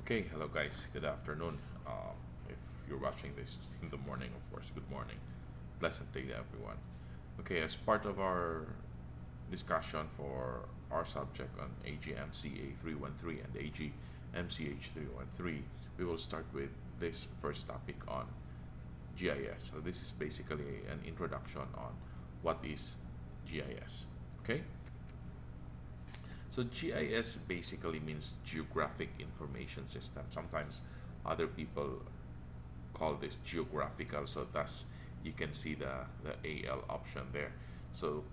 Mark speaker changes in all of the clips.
Speaker 1: Okay, hello guys, good afternoon. If you're watching this in the morning, of course, good morning. Pleasant day to everyone. Okay, as part of our discussion for our subject on AGMCA 313 and AGMCH 313, we will start with this first topic on GIS. So this is basically an introduction on what is GIS. Okay? So GIS basically means Geographic Information System. Sometimes other people call this geographical, so thus you can see the AL option there. So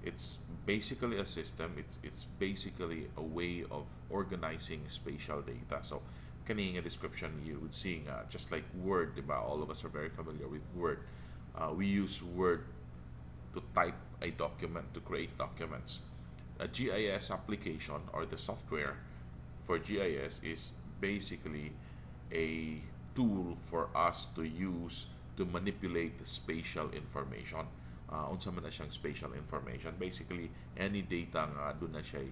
Speaker 1: it's basically a system, it's basically a way of organizing spatial data. So kanina description you would see just like Word, diba? All of us are very familiar with Word. We use Word to type a document, to create documents. A GIS application or the software for GIS is basically a tool for us to use to manipulate the spatial information. Unsa man na siyang spatial information? Basically, any data nga doon na siya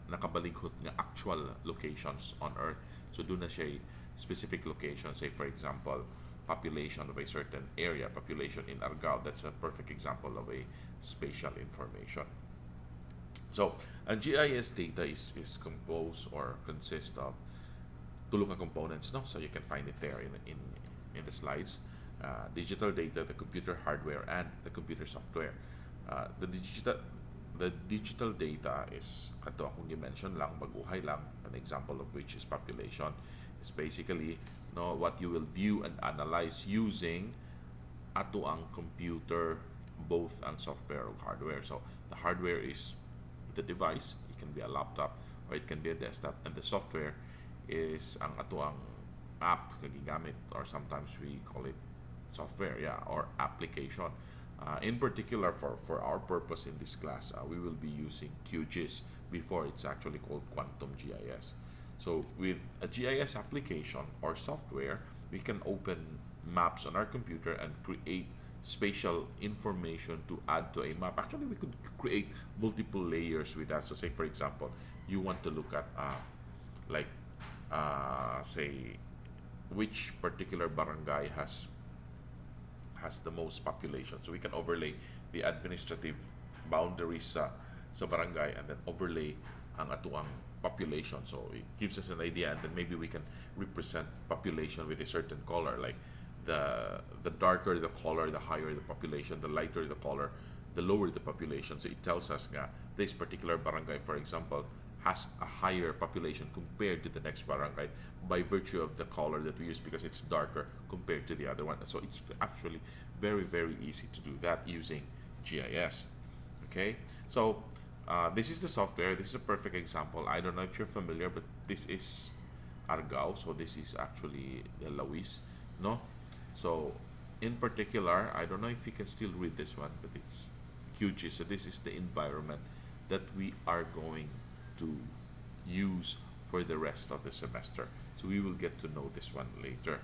Speaker 1: nakabalighot nga actual locations on Earth. So doon na siya specific location. Say for example, population of a certain area, population in Argao. That's a perfect example of a spatial information. So, GIS data is composed or consists of tulong components, no? So you can find it there in the slides. Digital data, the computer hardware, and the computer software. The digital data is ato akong i-mention lang, baguhay lang. An example of which is population. It's basically what you will view and analyze using ato ang computer, both ang software or hardware. So the hardware is the device. It can be a laptop or it can be a desktop, and the software is ang ato ang app kagigamit, or sometimes we call it software, or application. In particular, for our purpose in this class, we will be using QGIS before it's actually called Quantum GIS. So with a GIS application or software, we can open maps on our computer and create spatial information to add to a map. Actually, we could create multiple layers with that. So say for example, you want to look at say which particular barangay has the most population. So we can overlay the administrative boundaries sa barangay and then overlay ang atuang population. So it gives us an idea, and then maybe we can represent population with a certain color, like the darker the color, the higher the population, the lighter the color, the lower the population. So it tells us nga this particular barangay, for example, has a higher population compared to the next barangay by virtue of the color that we use, because it's darker compared to the other one. So it's actually very, very easy to do that using GIS. Okay, so this is the software. This is a perfect example. I don't know if you're familiar, but this is Argao. So this is actually Lawis, no? So in particular, I don't know if you can still read this one, but it's QGIS. So this is the environment that we are going to use for the rest of the semester. So we will get to know this one later.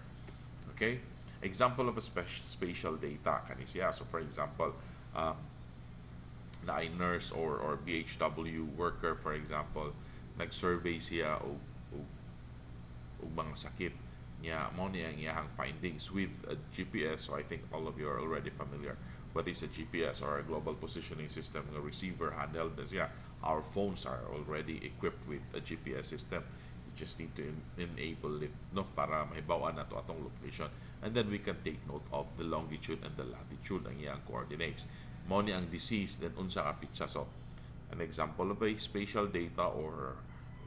Speaker 1: Okay, example of a spatial data kanisya. So for example, na ay nurse or BHW worker, for example, nag-survey siya o mga sakit niya, mo niya ang iyahang findings with a GPS. So I think all of you are already familiar what is a GPS, or a global positioning system, a receiver handheld na siya. Our phones are already equipped with a GPS system. We just need to enable it, no, para mahibawan na to atong location, and then we can take note of the longitude and the latitude ang iyang coordinates. Mo ni ang disease, then unsa ka pizza. So an example of a spatial data, or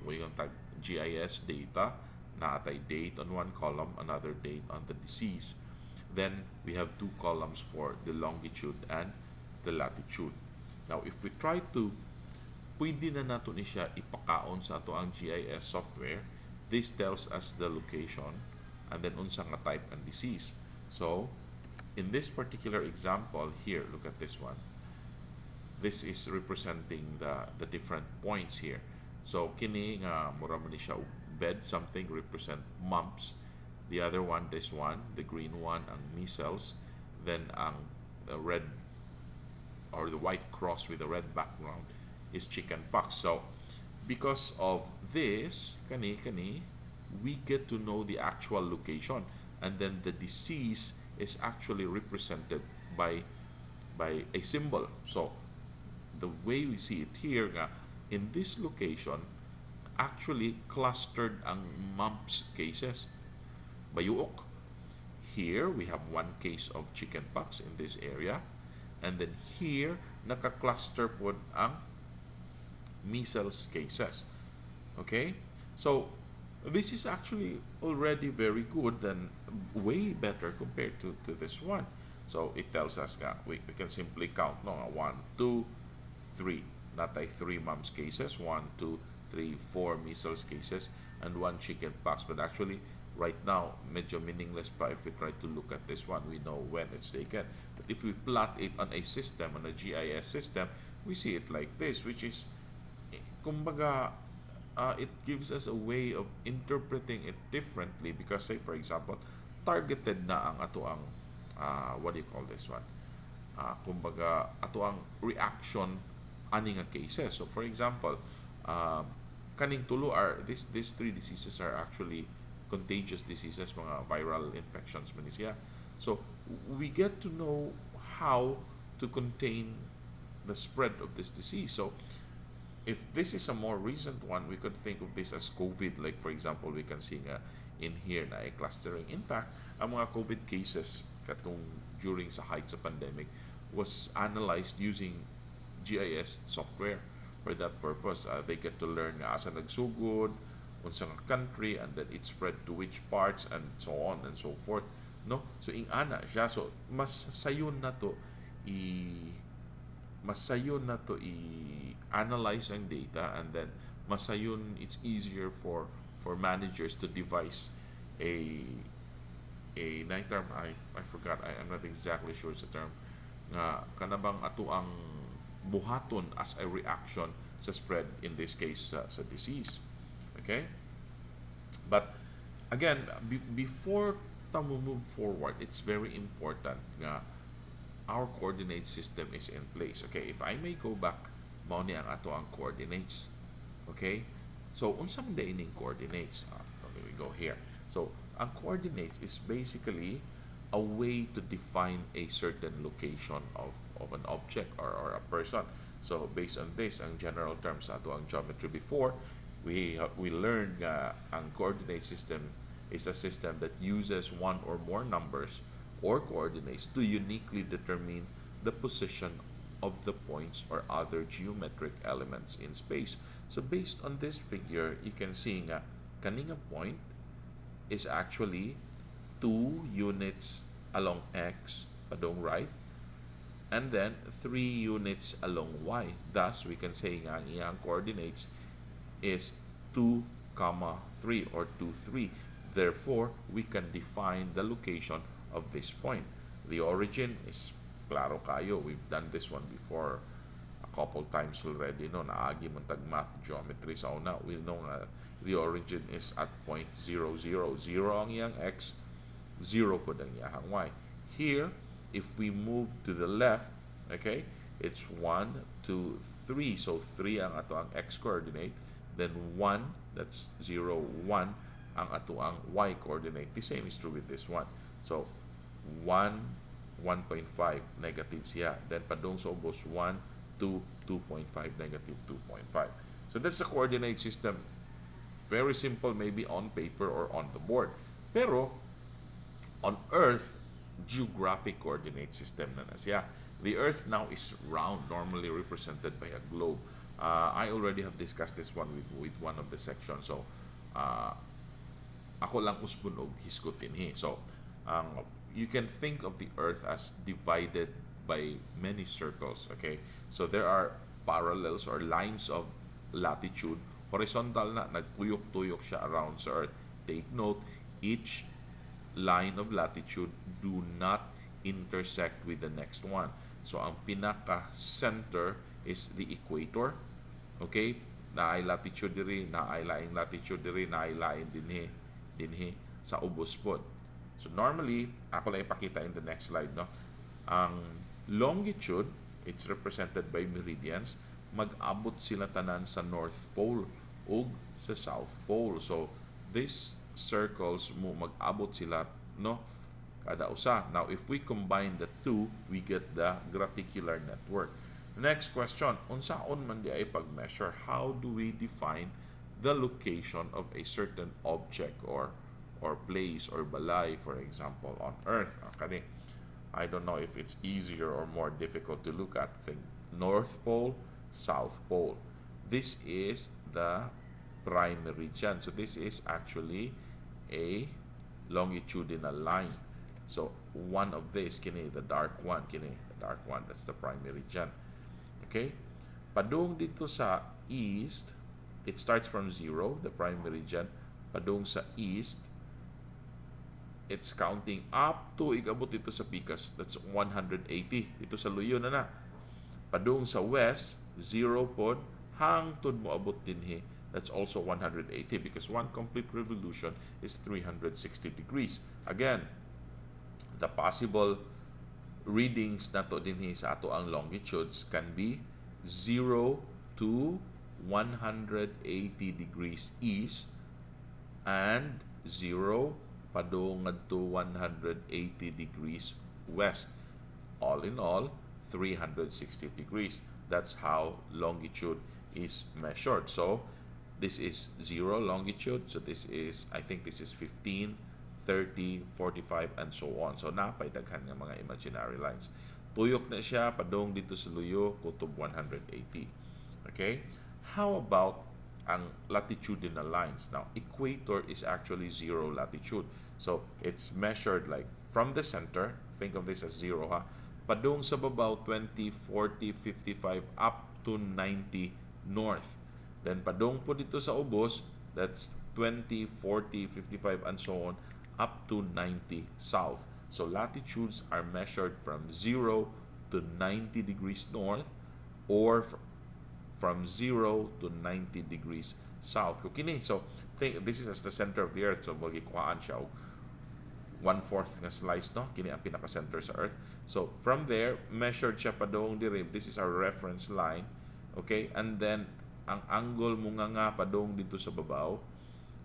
Speaker 1: we yung tag GIS data, na atay date on one column, another date on the disease. Then we have two columns for the longitude and the latitude. Now if we try to pwede na nato ni siya ipakaon sa ato ang GIS software, this tells us the location and then unsa nga type and disease. So in this particular example here, look at this one. This is representing the different points here. So kini nga mura man ni siya bed, something represent mumps. The other one, this one, the green one, ang measles. Then ang the red or the white cross with a red background is chicken pox. So because of this, kani we get to know the actual location, and then the disease is actually represented by a symbol. So the way we see it here nga, in this location, actually clustered ang mumps cases. Bayuok. Here, we have one case of chickenpox in this area. And then here, naka-cluster po ang measles cases. Okay? So, this is actually already very good, then way better compared to this one. So, it tells us nga, we can simply count, no? 1, 2, 3. Not ay 3 mumps cases. 1, 2, 3, 4 measles cases, and 1 chickenpox. But actually, right now, medyo meaningless pa if we try to look at this one. We know when it's taken. But if we plot it on a system, on a GIS system, we see it like this, which is, kumbaga, it gives us a way of interpreting it differently because, say, for example, targeted na ang ato ang, what do you call this one? Kumbaga, ato ang reaction ani nga cases. So, for example, kaning tulo are, these 3 diseases are actually contagious diseases, mga viral infections man siya. So, we get to know how to contain the spread of this disease. So, if this is a more recent one, we could think of this as COVID. Like, for example, we can see nga in here na clustering. In fact, ang mga COVID cases katong during sa height sa pandemic was analyzed using GIS software. For that purpose, they get to learn nga asa nagsugod, unsang country, and then it spread to which parts, and so on and so forth, no? So ana siya, so mas sayon na to analyze ang data, and then mas sayon it's easier for managers to devise a term, I forgot, I'm not exactly sure sa term nga kanabang ato ang buhaton as a reaction sa spread, in this case sa disease. Okay? But again, before tamu move forward, it's very important nga our coordinate system is in place. Okay, if I may go back, mao ni ang ato ang coordinates. Okay? So, unsa man ining coordinates? Okay, we go here. So, ang coordinates is basically a way to define a certain location of an object or a person. So, based on this, ang general terms ato ang geometry before, we learned ang coordinate system is a system that uses one or more numbers or coordinates to uniquely determine the position of the points or other geometric elements in space. So based on this figure, you can see nga kaning point is actually 2 units along x padong right, and then 3 units along y. Thus, we can say nga ang iyang coordinates is 2, 3 or 2, 3. Therefore, we can define the location of this point. The origin is klaro kayo. We've done this one before a couple times already. No, naagi mo tag math geometry sa una. We know the origin is at point 0, 0. 0 ang iyang x, 0 po ang iyang y. Here, if we move to the left, okay, it's 1, 2, 3. So 3 ang ato ang x coordinate. Then 1, that's 0, 1 ang ato ang y coordinate. The same is true with this one. So 1, 1.5 negative siya. Then padung sa ubos 1, 2, 2.5 negative 2.5. So that's the coordinate system. Very simple, maybe on paper or on the board. Pero on Earth, geographic coordinate system na siya. The Earth now is round, normally represented by a globe. I already have discussed this one with one of the sections. So, ako lang uspon og hisgutin hi. So, you can think of the Earth as divided by many circles. Okay, so there are parallels or lines of latitude. Horizontal na, nagtuyok-tuyok siya around sa Earth. Take note, each line of latitude do not intersect with the next one. So, ang pinaka-center is the equator. Okay? Naay latitude diri, naay laing latitude diri, naay laing dinhi sa ubos pod. So, normally, ako lang ipakita in the next slide, no? Ang longitude, it's represented by meridians. Mag-abot sila tanan sa North Pole o sa South Pole. So, this circles mo mag-abot sila, no, kada usa. Now if we combine the two, we get the graticular network. Next question, unsaon man di ay pag-measure? How do we define the location of a certain object or place or balay, for example, on Earth? Okay, I don't know if it's easier or more difficult to look at. Think North Pole, South Pole. This is the primary dyan. So this is actually a longitudinal line. So one of this, kini, the dark one, that's the primary dyan. Okay? Padung dito sa east, it starts from 0, the primary dyan. Padung sa east, it's counting up to igabot dito sa Picas. That's 180. Dito sa Luyo na. Padung sa west, 0 pod, hangtod mo abot dinhi. That's also 180 because one complete revolution is 360 degrees. Again, the possible readings nato dinhi sa ato ang longitudes can be 0 to 180 degrees east and 0 padung ngadto 180 degrees west. All in all, 360 degrees. That's how longitude is measured. So this is 0 longitude. So this is, I think this is 15, 30, 45, and so on. So napay daghan nga mga imaginary lines. Tuyok na siya padung dito sa Luyo, kutob 180. Okay? How about ang latitudinal lines? Now, equator is actually 0 latitude. So it's measured like from the center, think of this as 0 ha, padung sa babaw 20, 40, 55 up to 90 north. Then padung po dito sa ubos, that's 20, 40, 55 and so on up to 90 south. So latitudes are measured from 0 to 90 degrees north or from 0 to 90 degrees south. Kukini, so think this is as the center of the earth. So magikuhaan siya 1/4 nga slice, no? Kini ang pinaka-center sa earth. So from there, measured siya padung diri. This is our reference line. Okay? And then ang angle mo nga padung dito sa babaw,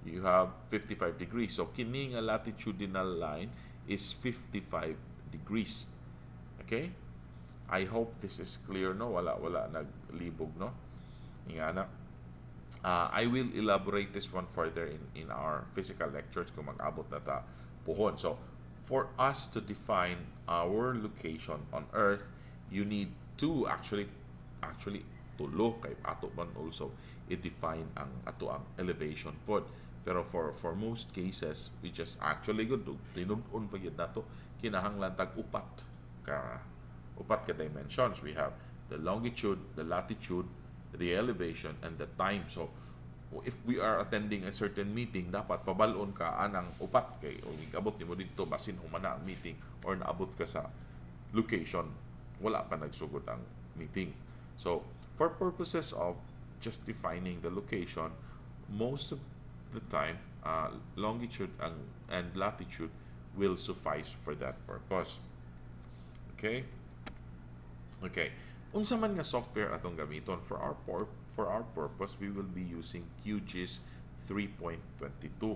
Speaker 1: you have 55 degrees. So kini nga latitudinal line is 55 degrees. Okay? I hope this is clear, no? Wala naglibog, no? Ingana. I will elaborate this one further in our physical lectures kung mag-abot na ta puhon. So, for us to define our location on Earth, you need to actually tulo kay ato man also i-define ang ato ang elevation pod. Pero for most cases, we just actually good tinud-on pa gyud nato kinahanglan tag upat ka dimensions. We have the longitude, the latitude, the elevation, and the time. So if we are attending a certain meeting, dapat pabalon ka anang upat kay o abot nimo dito basin humana ang meeting or naabot ka sa location, wala pa nagsugod ang meeting. So for purposes of just defining the location, most of the time longitude and latitude will suffice for that purpose. Okay? Unsa man nga software atong gamiton for our purpose, we will be using QGIS 3.22.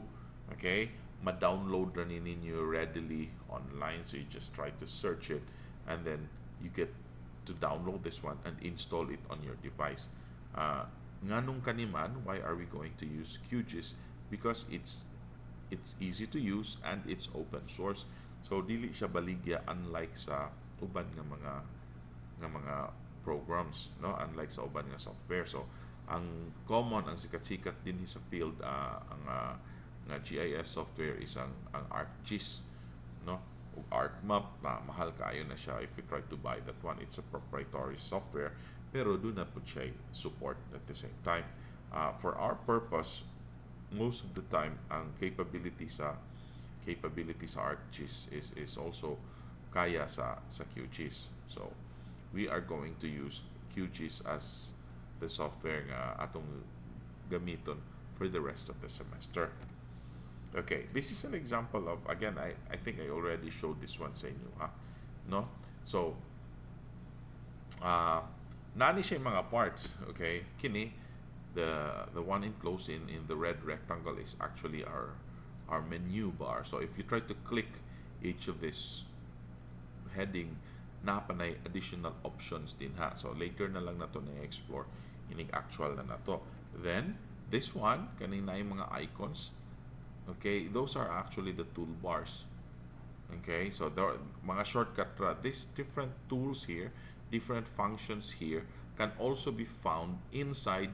Speaker 1: Okay? Ma-download ra ninyo readily online, so you just try to search it and then you get to download this one and install it on your device. Nganong kaniman, why are we going to use QGIS? Because it's easy to use and it's open source. So dili siya baligya unlike sa uban nga mga programs, no, unlike sa uban nga software. So ang common, ang sikat-sikat din sa field ang nga GIS software is ang ArcGIS, no, o ArcMap. Mahal kaayo na siya if you try to buy that one. It's a proprietary software pero do not put siya support at the same time. For our purpose, most of the time ang capability sa ArcGIS is also kaya sa QGIS. So we are going to use QGIS as the software nga atong gamiton for the rest of the semester. Okay, this is an example of, again, I think I already showed this one sa inyo, no? So nani siya mga parts. Okay, kini the one enclosed in the red rectangle is actually our our menu bar. So if you try to click each of this heading, napanay additional options din ha. So later na lang na to na-explore, inig actual na to. Then this one, kanina yung mga icons, okay, those are actually the toolbars. Okay, so there are mga shortcut these different tools here, different functions here can also be found inside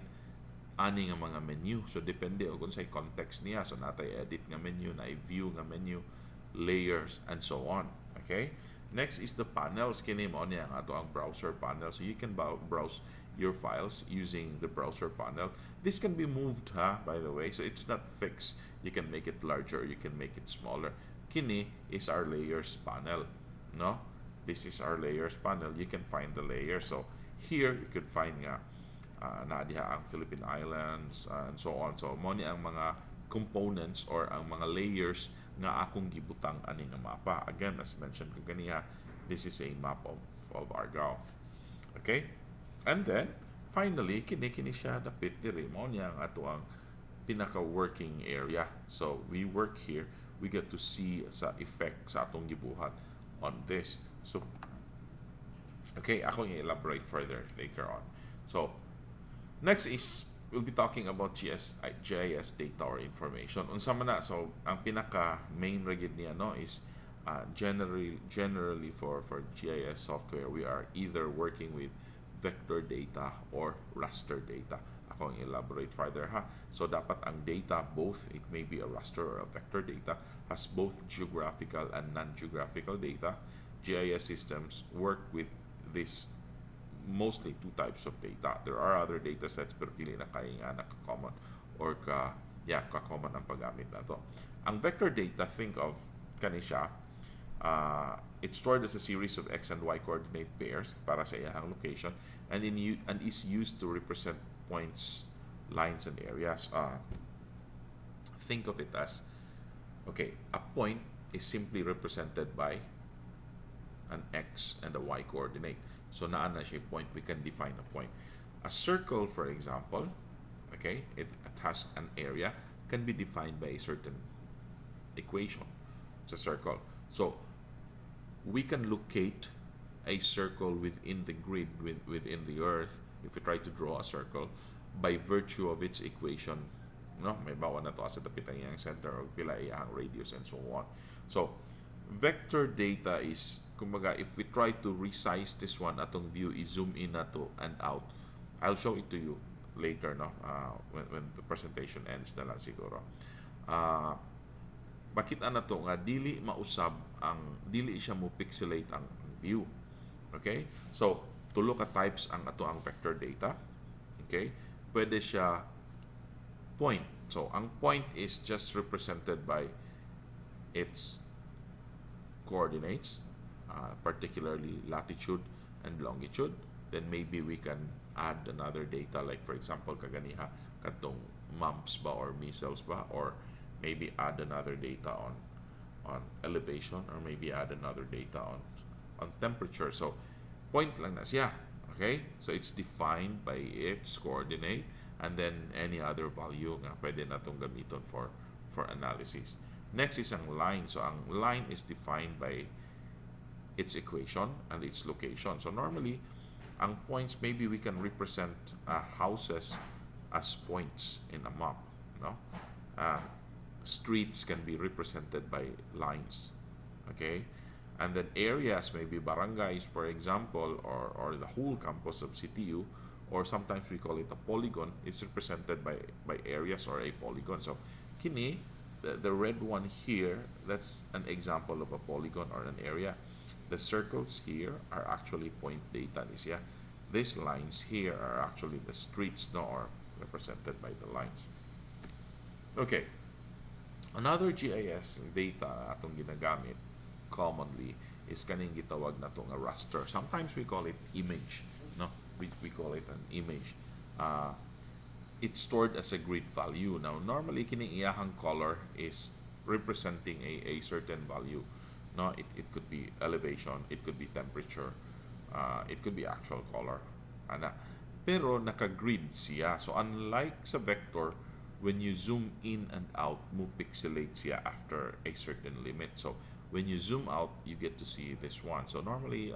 Speaker 1: ani nga mga menu. So depende o kung sa context niya. So natay edit nga menu, na view nga menu, layers, and so on. Okay? Next is the panels. Kini mo niya ang ato ang browser panel. So you can browse your files using the browser panel. This can be moved, by the way. So it's not fixed. You can make it larger, you can make it smaller. Kini is our layers panel. No? This is our layers panel. You can find the layers. So here you could find nga na diha ang Philippine Islands and so on. So mo ni ang mga components or ang mga layers nga akong gibutang ani nga mapa. Again, as mentioned ko kaniya, this is a map of Argao. Okay? And then finally kini siya dapit diri mo niya ang ato ang pinaka working area. So we work here, we get to see sa effect sa atong gibuhat on this. So okay, ako yung elaborate further later on. So next is we'll be talking about GIS data or information. Unsa man na, so ang pinaka main rigid niya no is generally for GIS software we are either working with vector data or raster data. Ako ang elaborate further ha. So dapat ang data, both it may be a raster or a vector data, has both geographical and non-geographical data. GIS systems work with this mostly two types of data. There are other data sets pero dili na kaya nga naka-common or ka-common ang paggamit na to. Ang vector data, think of kanisya, it's stored as a series of x and y coordinate pairs para sa iyang location and is used to represent points, lines, and areas. Think of it as, okay, a point is simply represented by an x and a y coordinate. So naan na siya point, we can define a point. A circle, for example, okay, it has an area, can be defined by a certain equation. It's a circle. So we can locate a circle within the grid, within the earth, if we try to draw a circle, by virtue of its equation. No? May bawa na to sa dapit ang iyang center o pila iyang radius and so on. So vector data is, kumbaga, if we try to resize this one, atong view is zoom in na to and out. I'll show it to you later, no? When the presentation ends na lang siguro. Makita na to nga dili mausab dili siya mo pixelate ang view. Okay? So to look at types ang ato ang vector data. Okay? Pwede siya point. So ang point is just represented by its coordinates, particularly latitude and longitude. Then maybe we can add another data, like for example kaganiha katong mumps ba or measles ba, or maybe add another data on elevation, or maybe add another data on temperature. So point lang na siya. Okay? So it's defined by its coordinate and then any other value nga pwede natong gamiton for analysis. Next is ang line. So ang line is defined by its equation and its location. So normally ang points, maybe we can represent houses as points in a map, no? Streets can be represented by lines. Okay? And then areas, maybe barangays, for example, or the whole campus of CTU, or sometimes we call it a polygon, is represented by areas or a polygon. So kini, the red one here, that's an example of a polygon or an area. The circles here are actually point data niya. These lines here are actually the streets, no, or represented by the lines. Okay. Another GIS data atong ginagamit commonly is kaning gitawag na to nga raster. Sometimes we call it image, no? We call it an image. It's stored as a grid value. Now, normally kining iyahang color is representing a certain value. No, it could be elevation, it could be temperature, it could be actual color. Ana. Pero naka-grid siya. So unlike sa vector, when you zoom in and out, mo pixelate siya after a certain limit. So when you zoom out, you get to see this one. So normally,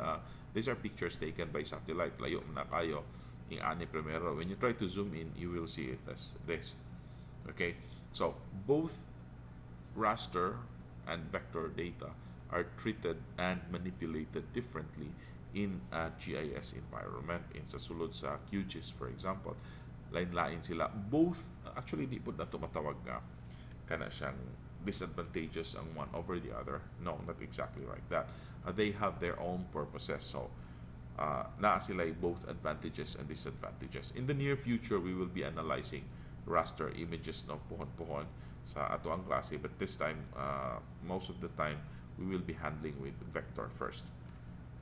Speaker 1: these are pictures taken by satellite. Layo na kayo, yung ani primero. When you try to zoom in, you will see it as this. Okay? So both raster and vector data are treated and manipulated differently in a GIS environment. In sa sulod sa QGIS, for example, lain-lain sila. Both, actually, di po na tumatawag nga kana siyang disadvantageous ang one over the other. No, not exactly like that. They have their own purposes. So, naa sila both advantages and disadvantages. In the near future, we will be analyzing raster images no puhon-puhon sa ato ang klase, but this time, most of the time, we will be handling with vector first.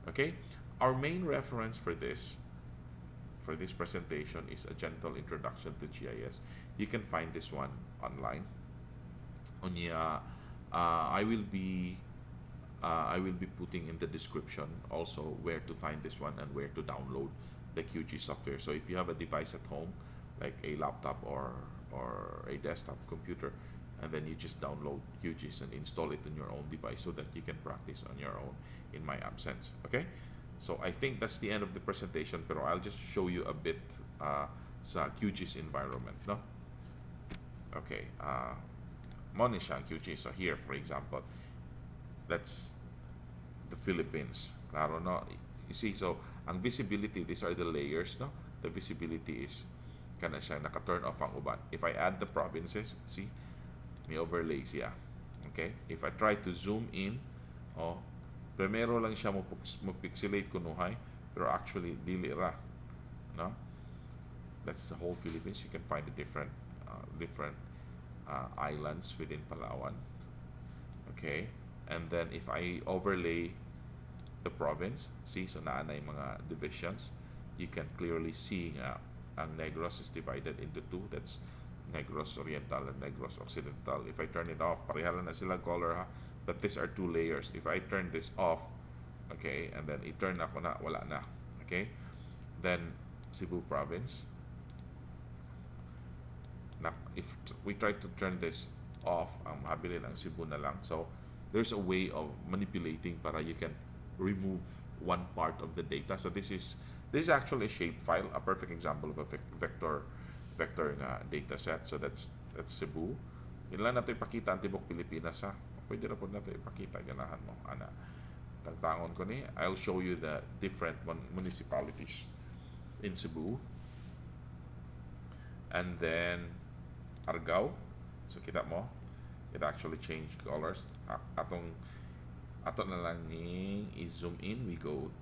Speaker 1: Okay? Our main reference for this presentation is A Gentle Introduction to GIS. You can find this one online. Unya, I will be putting in the description also where to find this one and where to download the QG software. So if you have a device at home, like a laptop or a desktop computer, and then you just download QGIS and install it on your own device so that you can practice on your own in my absence. Okay? So I think that's the end of the presentation, pero I'll just show you a bit sa QGIS environment, no? Okay, mo ni siya ang QGIS. So here, for example, that's the Philippines. Klaro, no? You see, so ang visibility, these are the layers, no? The visibility is kana siya naka-turn off ang uban. If I add the provinces, see, may overlay siya. Okay? If I try to zoom in, oh, primero lang siya mo pixelate kunuhay, pero actually dili ra, no? That's the whole Philippines. You can find the different islands within Palawan. Okay? And then if I overlay the province, see, so naanay mga divisions, you can clearly see nga ang Negros is divided into two. That's Negros Oriental and Negros Occidental. If I turn it off, parehala na sila color, ha? But these are two layers. If I turn this off, okay, and then i-turn ako na, wala na. Okay? Then Cebu province. Now, if we try to turn this off, ang mabili ng Cebu na lang. So there's a way of manipulating para you can remove one part of the data. So this is actually a shapefile, a perfect example of a vector data set. So that's Cebu. Yun lang natin ipakita ang tibok Pilipinas, ha. Pwede na po natin ipakita, ganahan mo, ana. Tagtangon ko ni, I'll show you the different municipalities in Cebu. And then Argao. So kita mo, it actually changed colors. Ato na lang ni i-zoom in, we go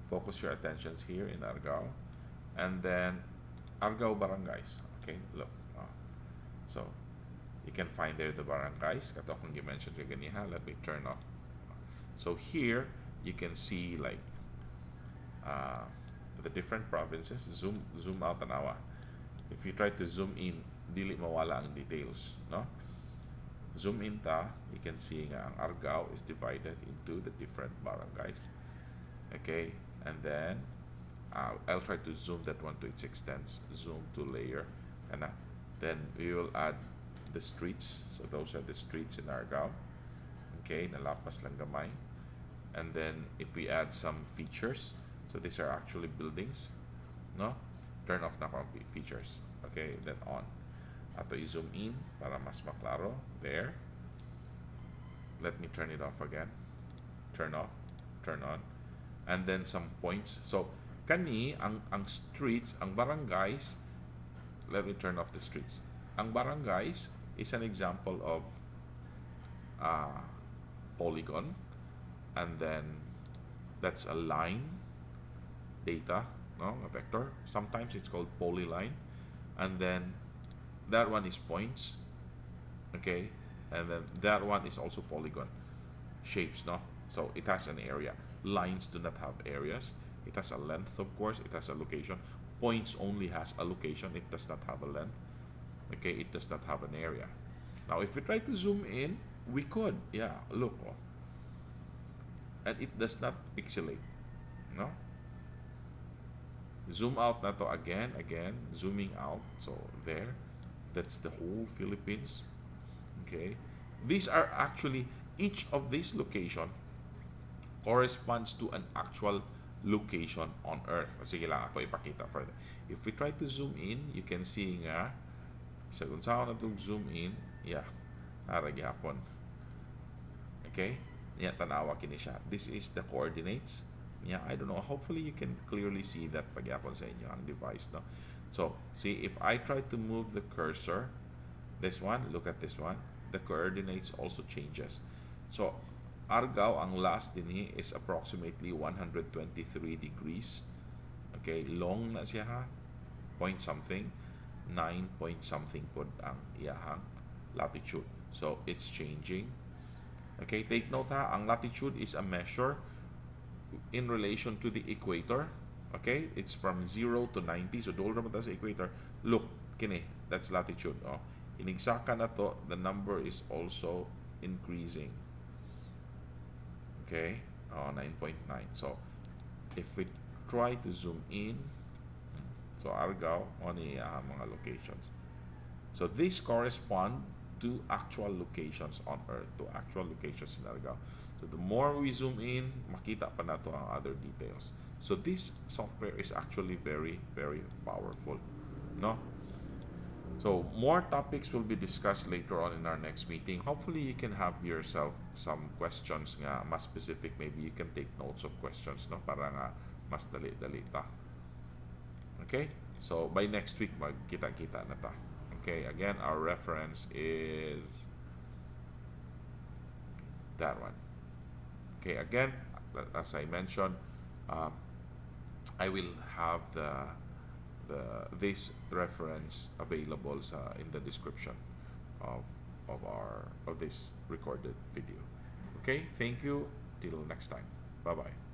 Speaker 1: focus your attentions here in Argao, and then Argao barangays. Okay, look. So you can find there the barangays. Kato kung i-mention ko ganiha. Let me turn off. So here you can see like the different provinces. Zoom out tanawa. If you try to zoom in, dili mawala ang details, no? Zoom in ta, you can see nga ang Argao is divided into the different barangays. Okay, and then I'll try to zoom that one to its extents. Zoom to layer, and then we will add the streets. So those are the streets in Argao. Okay, nalapas lang gamay. And then if we add some features, so these are actually buildings, no? Turn off na ang features. Okay, then on. Ato i-zoom in para mas maklaro. There. Let me turn it off again. Turn off, turn on. And then some points. So kani ang streets, ang barangays, let me turn off the streets. Ang barangays is an example of polygon, and then that's a line data, no, a vector. Sometimes it's called polyline, and then that one is points. Okay, and then that one is also polygon shapes, no? So it has an area. Lines do not have areas. It has a length, of course. It has a location. Points only has a location. It does not have a length. Okay, it does not have an area. Now, if we try to zoom in, we could. Yeah, look. Oh. And it does not pixelate. No? Zoom out na to again, zooming out. So, there. That's the whole Philippines. Okay, these are actually, each of these location corresponds to an actual location on Earth. Sige lang ako ipakita further. If we try to zoom in, you can see nga, sa kung saan na itong zoom in, yeah, naragihapon. Okay? Yeah, tanawa kini siya. This is the coordinates. Yeah, I don't know. Hopefully you can clearly see that pagyapon sa inyo ang device, no? So, see, if I try to move the cursor, this one, look at this one, the coordinates also changes. So, Argao, ang last din is approximately 123 degrees. Okay, long na siya ha, point something, 9 point something po ang iyahang latitude. So, it's changing. Okay, take note ha, ang latitude is a measure in relation to the equator. Okay, it's from 0 to 90. So, doon naman tayo sa equator. Look, kini, that's latitude. Oh, inigsaka na to, the number is also increasing. Okay, 9.9. So, if we try to zoom in, so Argao, oni mga locations. So, these correspond to actual locations on Earth, to actual locations in Argao. So, the more we zoom in, makita pa na to ang other details. So, this software is actually very, very powerful, no? So, more topics will be discussed later on in our next meeting. Hopefully, you can have yourself some questions nga, mas specific. Maybe you can take notes of questions, no? Para nga mas dali-dali ta. Okay? So, by next week, magkita-kita na ta. Okay? Again, our reference is that one. Okay? Again, as I mentioned, I will have this reference available in the description of this recorded video. Okay, thank you, till next time. Bye bye.